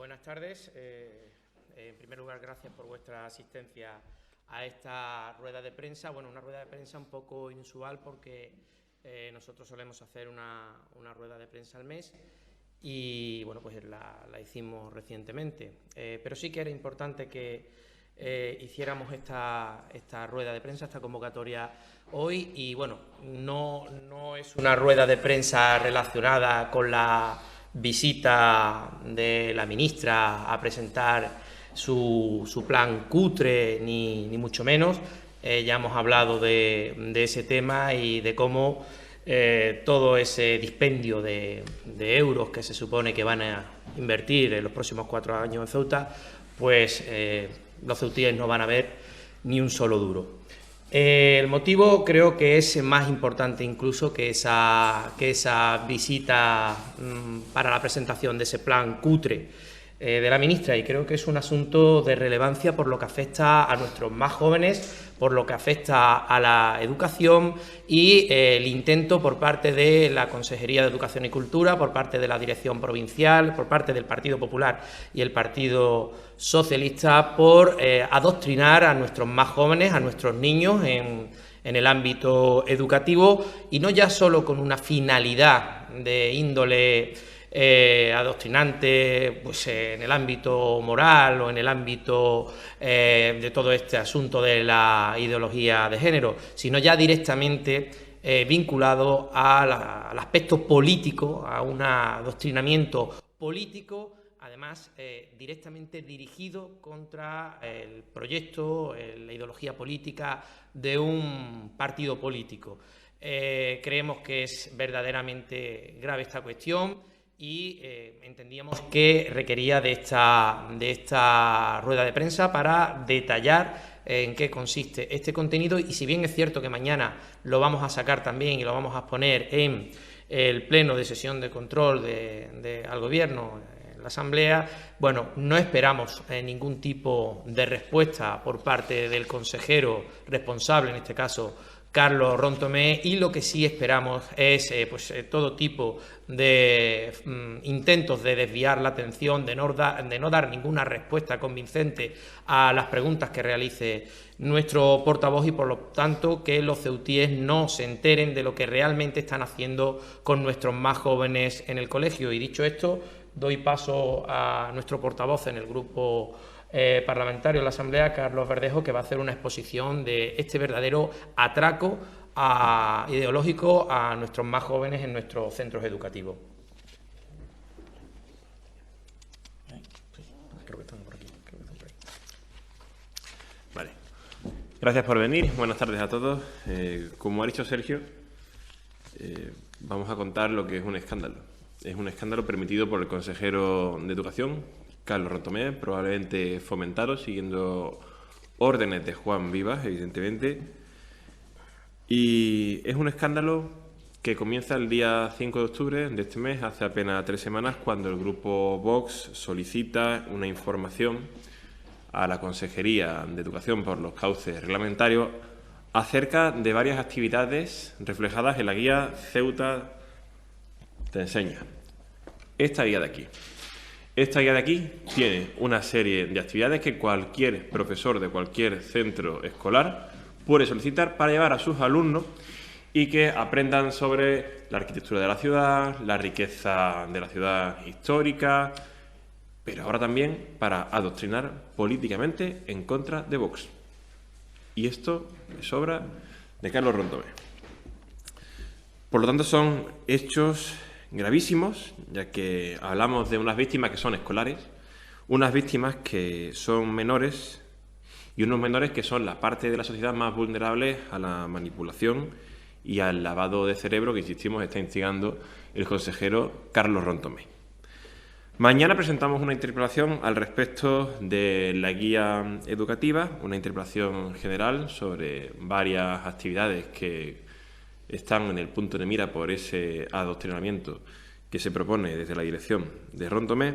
Buenas tardes. En primer lugar, gracias por vuestra asistencia a esta rueda de prensa. Bueno, una rueda de prensa un poco inusual porque nosotros solemos hacer una rueda de prensa al mes y, bueno, pues la hicimos recientemente. Pero sí que era importante que hiciéramos esta rueda de prensa, esta convocatoria hoy. Y, bueno, no es una rueda de prensa relacionada con la visita de la ministra a presentar su plan cutre, ni mucho menos. Ya hemos hablado de ese tema y de cómo todo ese dispendio de euros que se supone que van a invertir en los próximos 4 años en Ceuta, pues los ceutíes no van a ver ni un solo duro. El motivo creo que es más importante incluso que esa visita para la presentación de ese plan cutre de la ministra, y creo que es un asunto de relevancia por lo que afecta a nuestros más jóvenes, por lo que afecta a la educación y el intento por parte de la Consejería de Educación y Cultura, por parte de la Dirección Provincial, por parte del Partido Popular y el Partido Socialista, por adoctrinar a nuestros más jóvenes, a nuestros niños en el ámbito educativo, y no ya solo con una finalidad de índole adoctrinante, pues en el ámbito moral o en el ámbito de todo este asunto de la ideología de género, sino ya directamente vinculado al aspecto político, a un adoctrinamiento político, además directamente dirigido contra el proyecto, la ideología política de un partido político. Creemos que es verdaderamente grave esta cuestión y entendíamos que requería de esta rueda de prensa para detallar en qué consiste este contenido. Y si bien es cierto que mañana lo vamos a sacar también y lo vamos a exponer en el pleno de sesión de control al Gobierno, la Asamblea, bueno, no esperamos ningún tipo de respuesta por parte del consejero responsable, en este caso Carlos Rontomé, y lo que sí esperamos es todo tipo de intentos de desviar la atención, de no dar ninguna respuesta convincente a las preguntas que realice nuestro portavoz, y por lo tanto que los ceutíes no se enteren de lo que realmente están haciendo con nuestros más jóvenes en el colegio. Y dicho esto, doy paso a nuestro portavoz en el grupo parlamentario de la Asamblea, Carlos Verdejo, que va a hacer una exposición de este verdadero atraco ideológico a nuestros más jóvenes en nuestros centros educativos. Creo que están por aquí. Vale. Gracias por venir. Buenas tardes a todos. Como ha dicho Sergio, vamos a contar lo que es un escándalo. Es un escándalo permitido por el consejero de Educación, Carlos Rontomé, probablemente fomentado, siguiendo órdenes de Juan Vivas, evidentemente. Y es un escándalo que comienza el día 5 de octubre de este mes, hace apenas 3 semanas, cuando el grupo Vox solicita una información a la Consejería de Educación por los cauces reglamentarios acerca de varias actividades reflejadas en la guía Ceuta te enseña. Esta guía de aquí. Esta guía de aquí tiene una serie de actividades que cualquier profesor de cualquier centro escolar puede solicitar para llevar a sus alumnos y que aprendan sobre la arquitectura de la ciudad, la riqueza de la ciudad histórica, pero ahora también para adoctrinar políticamente en contra de Vox. Y esto es obra de Carlos Rontomé. Por lo tanto, son hechos gravísimos, ya que hablamos de unas víctimas que son escolares, unas víctimas que son menores y unos menores que son la parte de la sociedad más vulnerable a la manipulación y al lavado de cerebro que, insistimos, está instigando el consejero Carlos Rontomé. Mañana presentamos una interpelación al respecto de la guía educativa, una interpelación general sobre varias actividades que están en el punto de mira por ese adoctrinamiento que se propone desde la dirección de Rontomé.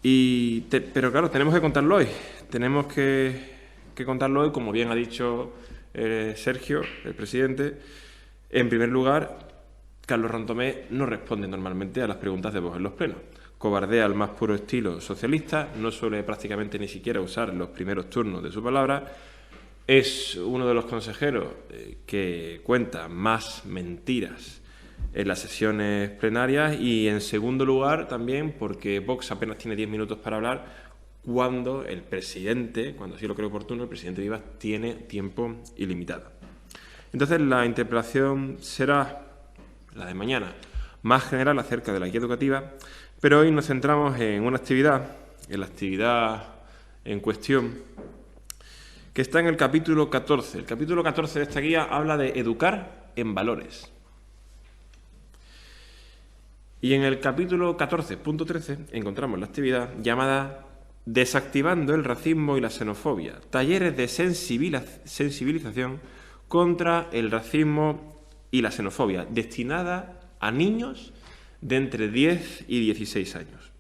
Pero claro, tenemos que contarlo hoy. Tenemos que contarlo hoy, como bien ha dicho Sergio, el presidente. En primer lugar, Carlos Rontomé no responde normalmente a las preguntas de Vox en los plenos. cobardea al más puro estilo socialista, no suele prácticamente ni siquiera usar los primeros turnos de su palabra, es uno de los consejeros que cuenta más mentiras en las sesiones plenarias y, en segundo lugar, también porque Vox apenas tiene 10 minutos para hablar cuando el presidente, cuando así lo cree oportuno, el presidente Vivas tiene tiempo ilimitado. Entonces, la interpelación será la de mañana, más general acerca de la guía educativa, pero hoy nos centramos en una actividad, en la actividad en cuestión, que está en el capítulo 14. El capítulo 14 de esta guía habla de educar en valores. Y en el capítulo 14.13 encontramos la actividad llamada Desactivando el racismo y la xenofobia, talleres de sensibilización contra el racismo y la xenofobia, destinada a niños de entre 10 y 16 años.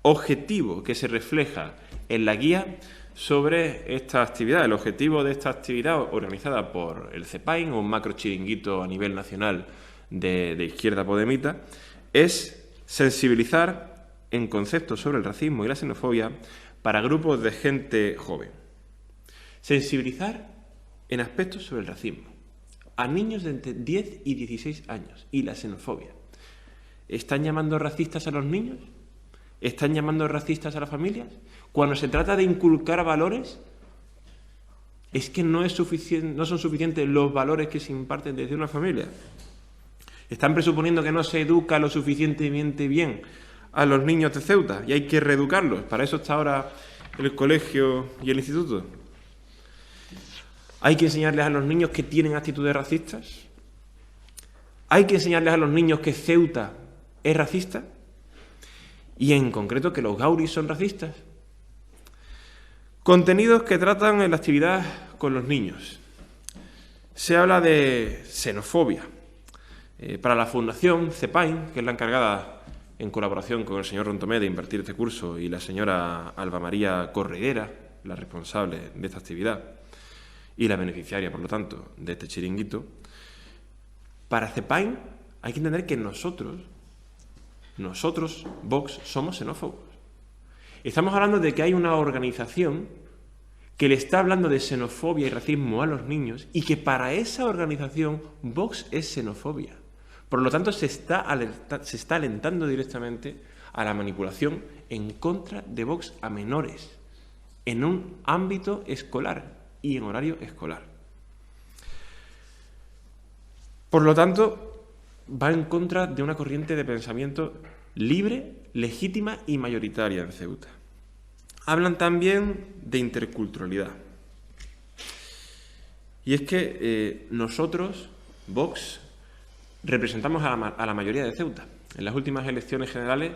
Objetivo que se refleja en la guía sobre esta actividad. El objetivo de esta actividad, organizada por el CEPAIN, un macro chiringuito a nivel nacional de izquierda podemita, es sensibilizar en conceptos sobre el racismo y la xenofobia para grupos de gente joven. Sensibilizar en aspectos sobre el racismo a niños de entre 10 y 16 años y la xenofobia. ¿Están llamando racistas a los niños? ¿Están llamando racistas a las familias? Cuando se trata de inculcar valores, es que no son suficientes los valores que se imparten desde una familia. Están presuponiendo que no se educa lo suficientemente bien a los niños de Ceuta y hay que reeducarlos. Para eso está ahora el colegio y el instituto. ¿Hay que enseñarles a los niños que tienen actitudes racistas? ¿Hay que enseñarles a los niños que Ceuta es racista? Y en concreto que los gauris son racistas. Contenidos que tratan en la actividad con los niños. Se habla de xenofobia. Para la Fundación CEPAIN, que es la encargada, en colaboración con el señor Rontomé, de impartir este curso, y la señora Alba María Correguera, la responsable de esta actividad y la beneficiaria, por lo tanto, de este chiringuito, para CEPAIN hay que entender que nosotros, Vox, somos xenófobos. Estamos hablando de que hay una organización que le está hablando de xenofobia y racismo a los niños y que para esa organización Vox es xenofobia. Por lo tanto, se está alentando directamente a la manipulación en contra de Vox a menores en un ámbito escolar y en horario escolar. Por lo tanto, va en contra de una corriente de pensamiento libre, legítima y mayoritaria en Ceuta. Hablan también de interculturalidad. Y es que nosotros, Vox, representamos a la mayoría de Ceuta. En las últimas elecciones generales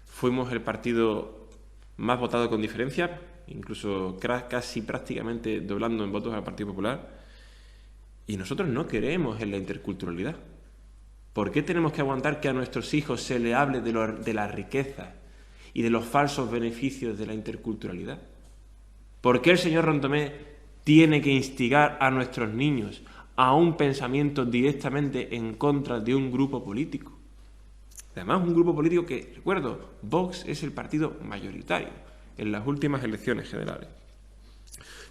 fuimos el partido más votado con diferencia, incluso casi prácticamente doblando en votos al Partido Popular. Y nosotros no creemos en la interculturalidad. ¿Por qué tenemos que aguantar que a nuestros hijos se les hable de la riqueza y de los falsos beneficios de la interculturalidad? ¿Por qué el señor Rontomé tiene que instigar a nuestros niños a un pensamiento directamente en contra de un grupo político? Además, un grupo político que, recuerdo, Vox es el partido mayoritario en las últimas elecciones generales.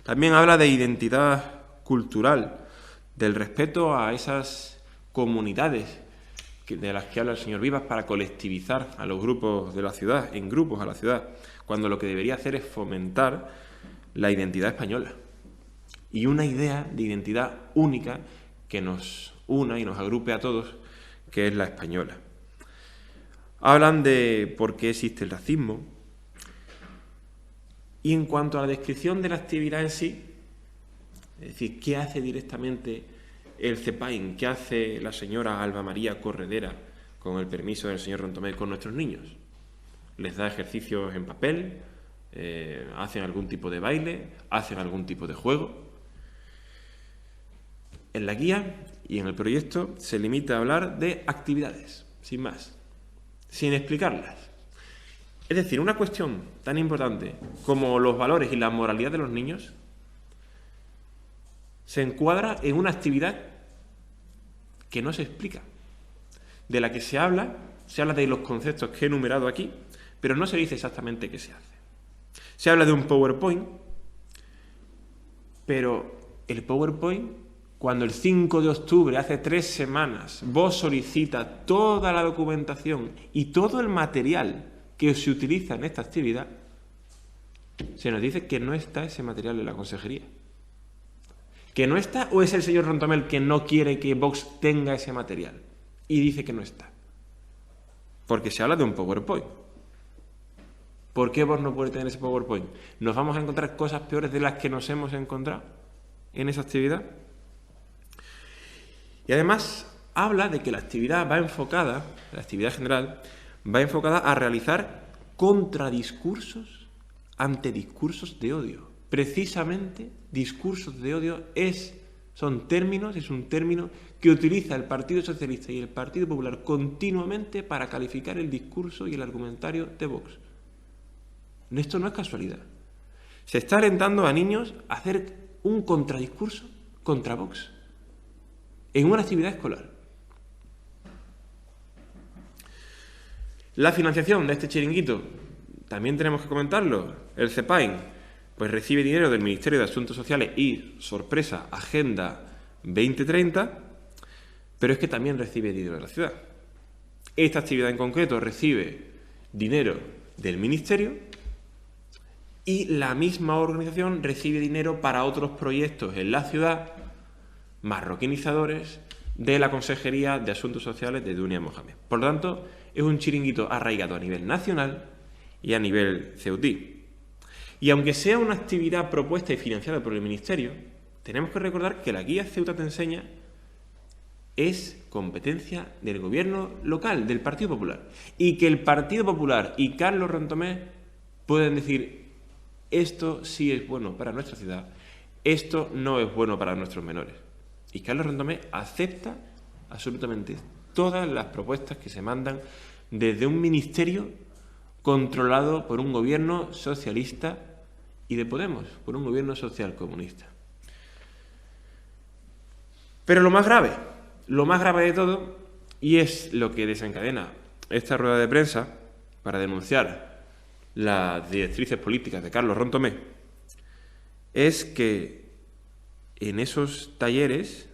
También habla de identidad cultural, del respeto a esas comunidades de las que habla el señor Vivas para colectivizar a los grupos de la ciudad, en grupos a la ciudad, cuando lo que debería hacer es fomentar la identidad española y una idea de identidad única que nos una y nos agrupe a todos, que es la española. Hablan de por qué existe el racismo y en cuanto a la descripción de la actividad en sí, es decir, qué hace directamente el CEPAIN, qué hace la señora Alba María Corredera, con el permiso del señor Rontomé, con nuestros niños. Les da ejercicios en papel, hacen algún tipo de baile, hacen algún tipo de juego. En la guía y en el proyecto se limita a hablar de actividades, sin más, sin explicarlas. Es decir, una cuestión tan importante como los valores y la moralidad de los niños se encuadra en una actividad que no se explica, de la que se habla de los conceptos que he enumerado aquí, pero no se dice exactamente qué se hace. Se habla de un PowerPoint, pero el PowerPoint, cuando el 5 de octubre, hace 3 semanas, Vox solicita toda la documentación y todo el material que se utiliza en esta actividad, se nos dice que no está ese material en la consejería. ¿Que no está o es el señor Rontomé el que no quiere que Vox tenga ese material? Y dice que no está. Porque se habla de un PowerPoint. ¿Por qué Vox no puede tener ese PowerPoint? ¿Nos vamos a encontrar cosas peores de las que nos hemos encontrado en esa actividad? Y además habla de que la actividad va enfocada, la actividad general, va enfocada a realizar contradiscursos ante discursos de odio. Precisamente, discursos de odio es un término que utiliza el Partido Socialista y el Partido Popular continuamente para calificar el discurso y el argumentario de Vox. Esto no es casualidad. Se está alentando a niños a hacer un contradiscurso contra Vox en una actividad escolar. La financiación de este chiringuito, también tenemos que comentarlo. El CEPAIN, pues recibe dinero del Ministerio de Asuntos Sociales y, sorpresa, Agenda 2030, pero es que también recibe dinero de la ciudad. Esta actividad en concreto recibe dinero del Ministerio y la misma organización recibe dinero para otros proyectos en la ciudad, marroquinizadores, de la Consejería de Asuntos Sociales de Dunia Mohamed. Por lo tanto, es un chiringuito arraigado a nivel nacional y a nivel ceutí. Y aunque sea una actividad propuesta y financiada por el Ministerio, tenemos que recordar que la guía Ceuta te enseña es competencia del gobierno local, del Partido Popular. Y que el Partido Popular y Carlos Rontomé pueden decir: esto sí es bueno para nuestra ciudad, esto no es bueno para nuestros menores. Y Carlos Rontomé acepta absolutamente todas las propuestas que se mandan desde un ministerio controlado por un gobierno socialista y de Podemos, por un gobierno socialcomunista. Pero lo más grave de todo, y es lo que desencadena esta rueda de prensa para denunciar las directrices políticas de Carlos Rontomé, es que en esos talleres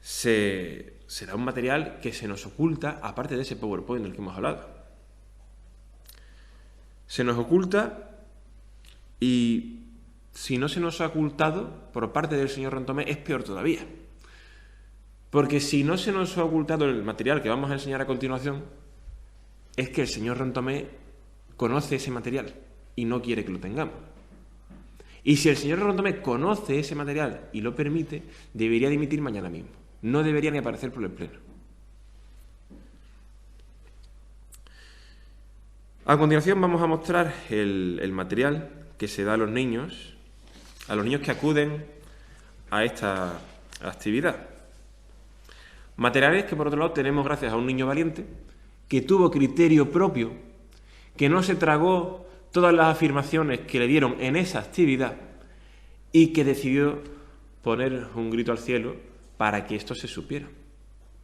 se da un material que se nos oculta, aparte de ese PowerPoint del que hemos hablado. Se nos oculta, y si no se nos ha ocultado por parte del señor Rontomé, es peor todavía. Porque si no se nos ha ocultado el material que vamos a enseñar a continuación, es que el señor Rontomé conoce ese material y no quiere que lo tengamos. Y si el señor Rontomé conoce ese material y lo permite, debería dimitir mañana mismo. No debería ni aparecer por el Pleno. A continuación vamos a mostrar el material que se da a los niños que acuden a esta actividad. Materiales que, por otro lado, tenemos gracias a un niño valiente que tuvo criterio propio, que no se tragó todas las afirmaciones que le dieron en esa actividad y que decidió poner un grito al cielo para que esto se supiera.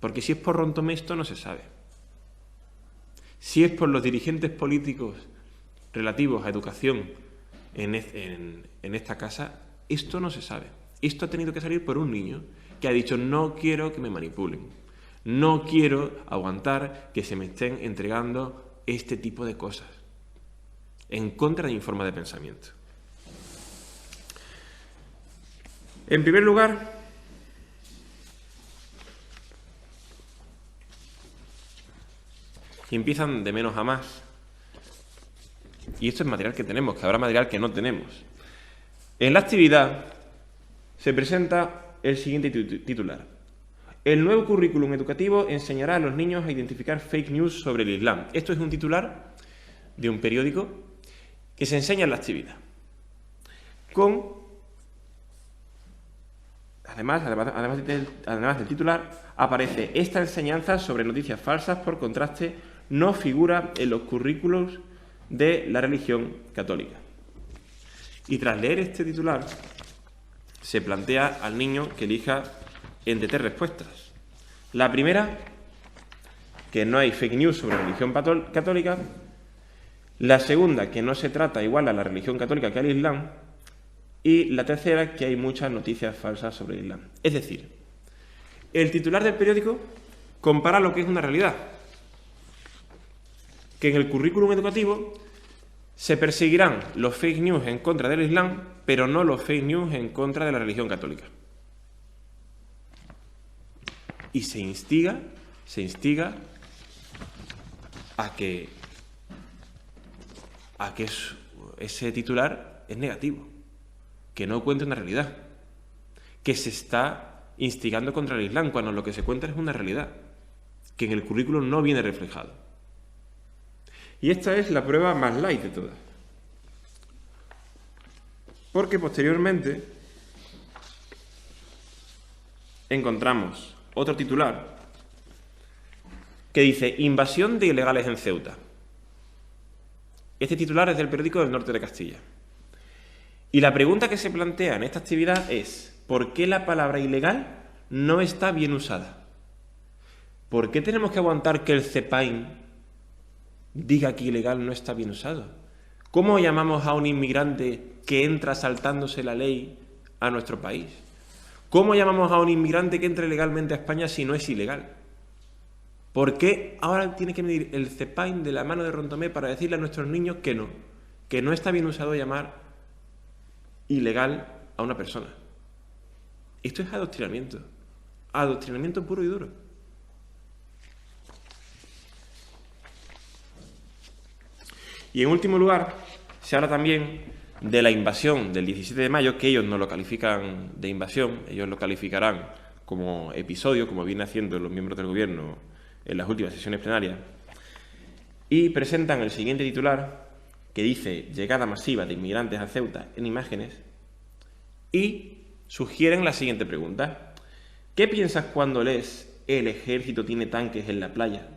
Porque si es por Rontomé, esto no se sabe. Si es por los dirigentes políticos relativos a educación en esta casa, esto no se sabe. Esto ha tenido que salir por un niño que ha dicho: no quiero que me manipulen, no quiero aguantar que se me estén entregando este tipo de cosas, en contra de mi forma de pensamiento. En primer lugar, y empiezan de menos a más. Y esto es material que tenemos, que habrá material que no tenemos. En la actividad se presenta el siguiente titular: el nuevo currículum educativo enseñará a los niños a identificar fake news sobre el Islam. Esto es un titular de un periódico que se enseña en la actividad. Además del titular, aparece: esta enseñanza sobre noticias falsas por contraste no figura en los currículos de la religión católica. Y tras leer este titular, se plantea al niño que elija entre 3 respuestas. La primera que no hay fake news sobre religión católica. La segunda, que no se trata igual a la religión católica que al Islam. Y la tercera, que hay muchas noticias falsas sobre el Islam. Es decir, el titular del periódico compara lo que es una realidad. Que en el currículum educativo se perseguirán los fake news en contra del Islam, pero no los fake news en contra de la religión católica. Y se instiga a que ese titular es negativo, que no cuenta una realidad, que se está instigando contra el Islam, cuando lo que se cuenta es una realidad, que en el currículum no viene reflejado. Y esta es la prueba más light de todas. Porque posteriormente encontramos otro titular que dice: invasión de ilegales en Ceuta. Este titular es del periódico del Norte de Castilla. Y la pregunta que se plantea en esta actividad es: ¿por qué la palabra ilegal no está bien usada? ¿Por qué tenemos que aguantar que el CEPAIN diga que ilegal no está bien usado? ¿Cómo llamamos a un inmigrante que entra saltándose la ley a nuestro país? ¿Cómo llamamos a un inmigrante que entre legalmente a España si no es ilegal? ¿Por qué ahora tiene que medir el CEPAIN de la mano de Rontomé para decirle a nuestros niños que no está bien usado llamar ilegal a una persona? Esto es adoctrinamiento puro y duro. Y en último lugar, se habla también de la invasión del 17 de mayo, que ellos no lo califican de invasión, ellos lo calificarán como episodio, como viene haciendo los miembros del Gobierno en las últimas sesiones plenarias, y presentan el siguiente titular, que dice: llegada masiva de inmigrantes a Ceuta en imágenes, y sugieren la siguiente pregunta: ¿qué piensas cuando lees el ejército tiene tanques en la playa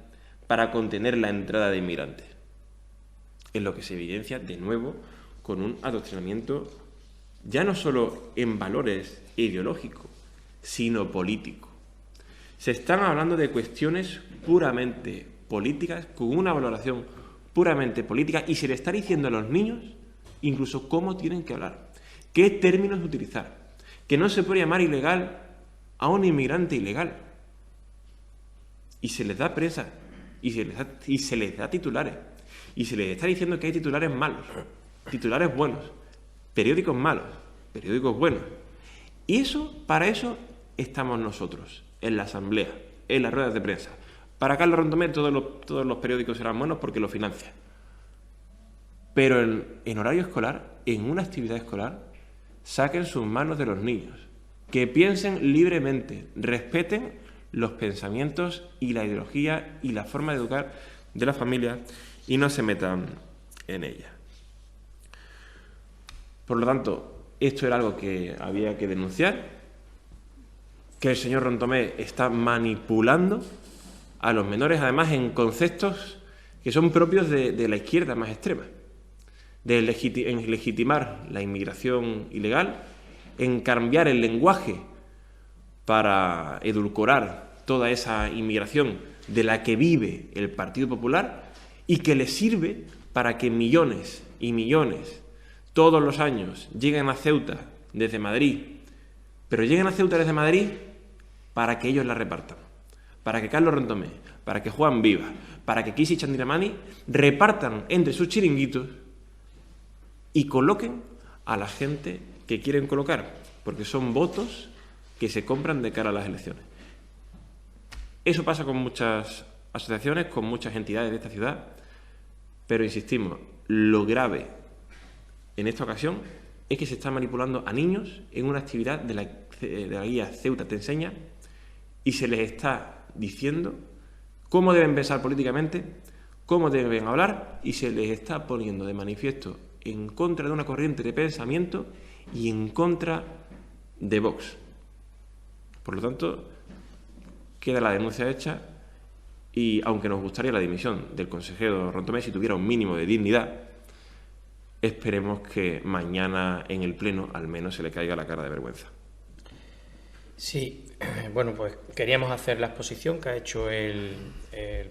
para contener la entrada de inmigrantes? Es lo que se evidencia de nuevo con un adoctrinamiento ya no solo en valores ideológicos, sino político. Se están hablando de cuestiones puramente políticas, con una valoración puramente política, y se le está diciendo a los niños incluso cómo tienen que hablar, qué términos utilizar, que no se puede llamar ilegal a un inmigrante ilegal. Y se les da prensa, y se les da titulares. Y se les está diciendo que hay titulares malos, titulares buenos, periódicos malos, periódicos buenos. Y para eso estamos nosotros, en la asamblea, en las ruedas de prensa. Para Carlos Rontomé todos los periódicos serán buenos porque lo financia. Pero en horario escolar, en una actividad escolar, saquen sus manos de los niños, que piensen libremente, respeten los pensamientos y la ideología y la forma de educar de la familia, y no se metan en ella. Por lo tanto, esto era algo que había que denunciar, que el señor Rontomé está manipulando a los menores, además en conceptos que son propios de la izquierda más extrema, en legitimar la inmigración ilegal, en cambiar el lenguaje para edulcorar toda esa inmigración de la que vive el Partido Popular, y que le sirve para que millones y millones todos los años lleguen a Ceuta desde Madrid, pero lleguen a Ceuta desde Madrid para que ellos la repartan, para que Carlos Rontomé, para que Juan Viva, para que Kisi Chandiramani repartan entre sus chiringuitos y coloquen a la gente que quieren colocar, porque son votos que se compran de cara a las elecciones. Eso pasa con muchas asociaciones, con muchas entidades de esta ciudad, pero insistimos, lo grave en esta ocasión es que se está manipulando a niños en una actividad de la guía Ceuta te enseña, y se les está diciendo cómo deben pensar políticamente, cómo deben hablar, y se les está poniendo de manifiesto en contra de una corriente de pensamiento y en contra de Vox. Por lo tanto, queda la denuncia hecha, y aunque nos gustaría la dimisión del consejero Rontomé si tuviera un mínimo de dignidad, esperemos que mañana en el Pleno al menos se le caiga la cara de vergüenza. Sí, bueno, pues queríamos hacer la exposición que ha hecho el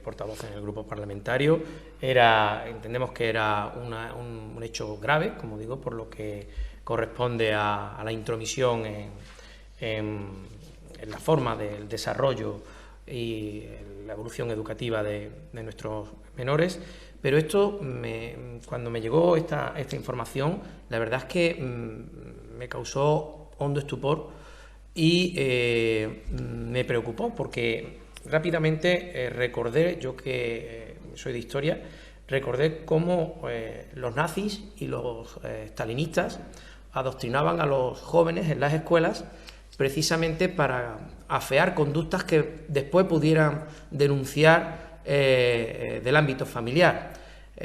portavoz en el grupo parlamentario. Entendemos que era un hecho grave, como digo, por lo que corresponde a la intromisión en la forma del desarrollo y la evolución educativa de nuestros menores. Pero esto, cuando me llegó esta información, la verdad es que me causó hondo estupor y me preocupó, porque rápidamente recordé, yo que soy de historia, recordé cómo los nazis y los stalinistas adoctrinaban a los jóvenes en las escuelas precisamente para afear conductas que después pudieran denunciar del ámbito familiar.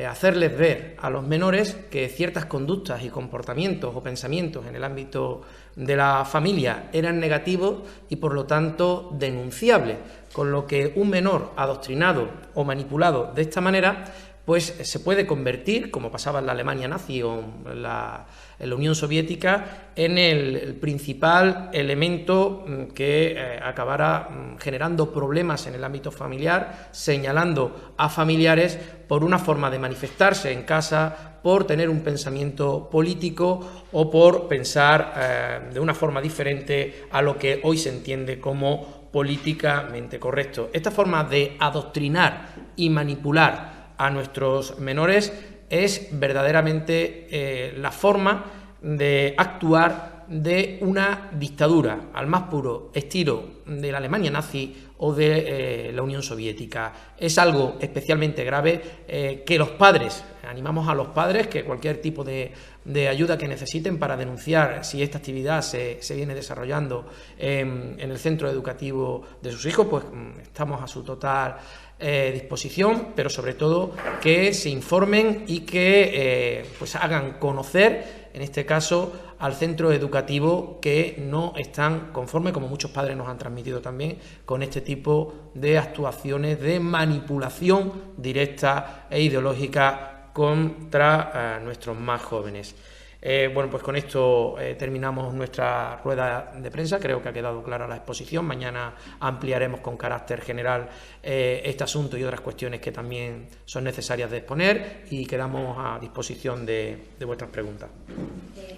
Hacerles ver a los menores que ciertas conductas y comportamientos o pensamientos en el ámbito de la familia eran negativos y por lo tanto denunciables, con lo que un menor adoctrinado o manipulado de esta manera pues se puede convertir, como pasaba en la Alemania nazi o en la Unión Soviética, en el principal elemento que acabara generando problemas en el ámbito familiar, señalando a familiares por una forma de manifestarse en casa, por tener un pensamiento político o por pensar de una forma diferente a lo que hoy se entiende como políticamente correcto. Esta forma de adoctrinar y manipular a nuestros menores es verdaderamente la forma de actuar de una dictadura, al más puro estilo de la Alemania nazi o de la Unión Soviética. Es algo especialmente grave que los padres, animamos a los padres que cualquier tipo de ayuda que necesiten para denunciar si esta actividad se viene desarrollando en el centro educativo de sus hijos, pues estamos a su total disposición, pero sobre todo que se informen y que pues hagan conocer, en este caso, al centro educativo que no están conformes, como muchos padres nos han transmitido también, con este tipo de actuaciones de manipulación directa e ideológica contra nuestros más jóvenes. Bueno, pues con esto terminamos nuestra rueda de prensa. Creo que ha quedado clara la exposición. Mañana ampliaremos con carácter general este asunto y otras cuestiones que también son necesarias de exponer, y quedamos a disposición de vuestras preguntas.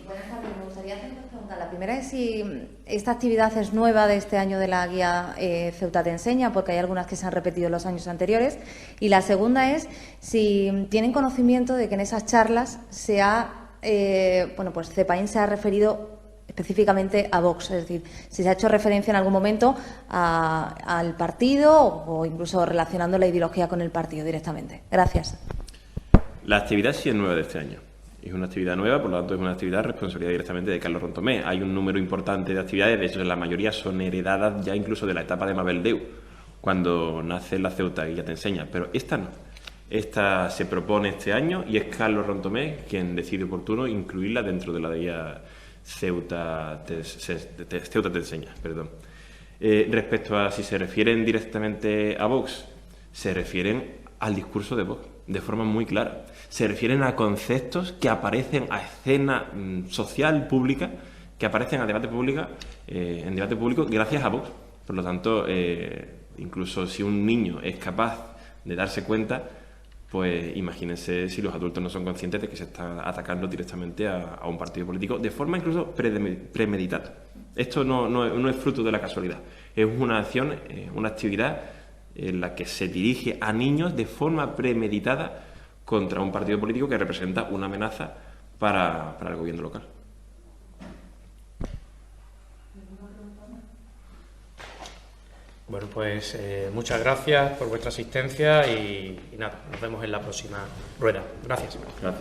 Buenas tardes. Me gustaría hacer dos preguntas. La primera es si esta actividad es nueva de este año de la guía Ceuta te enseña, porque hay algunas que se han repetido en los años anteriores. Y la segunda es si tienen conocimiento de que en esas charlas se ha bueno, pues CEPAIN se ha referido específicamente a Vox, es decir, si se ha hecho referencia en algún momento al partido o incluso relacionando la ideología con el partido directamente. Gracias. La actividad sí es nueva de este año. Es una actividad nueva, por lo tanto es una actividad responsabilidad directamente de Carlos Rontomé. Hay un número importante de actividades, de hecho la mayoría son heredadas ya incluso de la etapa de Mabel Deu, cuando nace la Ceuta Guía te enseña, pero esta no. Esta se propone este año y es Carlos Rontomé quien decide oportuno incluirla dentro de la guía Ceuta te enseña. Respecto a si se refieren directamente a Vox, se refieren al discurso de Vox de forma muy clara. Se refieren a conceptos que aparecen a escena social pública, que aparecen en debate público gracias a Vox. Por lo tanto, incluso si un niño es capaz de darse cuenta, pues imagínense si los adultos no son conscientes de que se está atacando directamente a un partido político de forma incluso premeditada. Esto no es fruto de la casualidad, es una acción, una actividad en la que se dirige a niños de forma premeditada contra un partido político que representa una amenaza para el gobierno local. Bueno, pues muchas gracias por vuestra asistencia y nada, nos vemos en la próxima rueda. Gracias. Gracias.